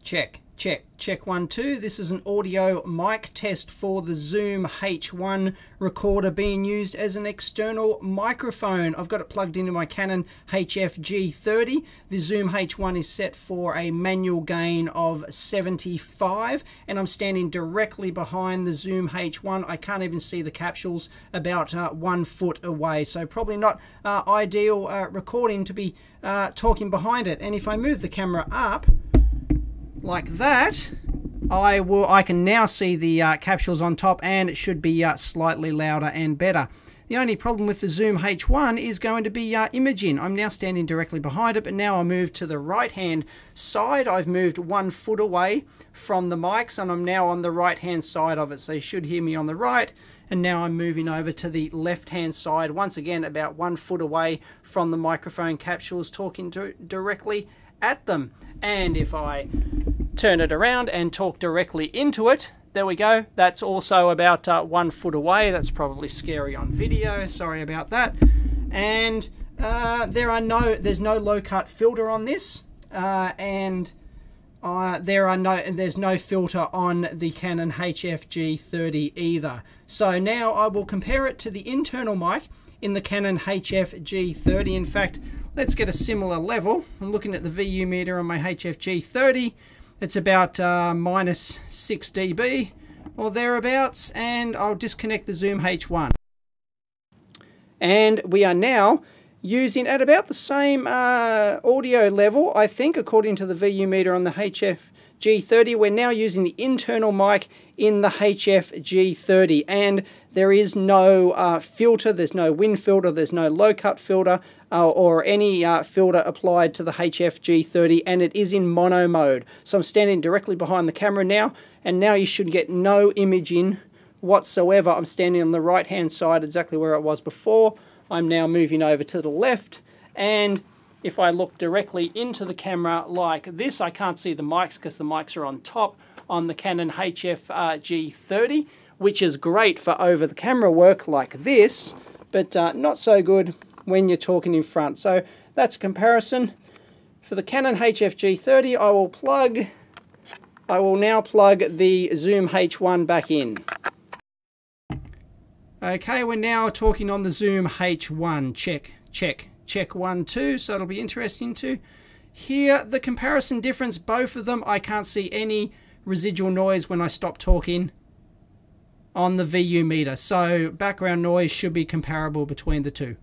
Check 1 2. This is an audio mic test for the Zoom H1 recorder being used as an external microphone. I've got it plugged into my Canon HF G30. The Zoom H1 is set for a manual gain of 75, and I'm standing directly behind the Zoom H1. I can't even see the capsules, about 1 foot away, so probably not ideal recording to be talking behind it. And if I move the camera up like that, I can now see the capsules on top, and it should be slightly louder and better. The only problem with the Zoom H1 is going to be imaging. I'm now standing directly behind it, but now I'll move to the right hand side. I've moved 1 foot away from the mics, and I'm now on the right hand side of it, so you should hear me on the right. And now I'm moving over to the left hand side, once again about 1 foot away from the microphone capsules, talking directly at them. And if I turn it around and talk directly into it, there we go, that's also about 1 foot away. That's probably scary on video, sorry about that. And there's no low cut filter on this, and there's no filter on the Canon HF G30 either. So now I will compare it to the internal mic in the Canon HF G30. In fact, let's get a similar level. I'm looking at the VU meter on my HF G30. It's about minus 6 dB or thereabouts, and I'll disconnect the Zoom H1. And we are now using at about the same audio level, I think, according to the VU meter on the HF G30. We're now using the internal mic in the HF G30, and there is no filter, there's no wind filter, there's no low cut filter or any filter applied to the HF G30, and it is in mono mode. So I'm standing directly behind the camera now, and now you should get no imaging whatsoever. I'm standing on the right hand side exactly where it was before. I'm now moving over to the left, and if I look directly into the camera like this, I can't see the mics because the mics are on top on the Canon HF G30, which is great for over the camera work like this, but not so good when you're talking in front. So that's a comparison. For the Canon HF G30, I will now plug the Zoom H1 back in. Okay, we're now talking on the Zoom H1. Check 1 2, so it'll be interesting to hear the comparison difference. Both of them, I can't see any residual noise when I stop talking on the VU meter, so background noise should be comparable between the two.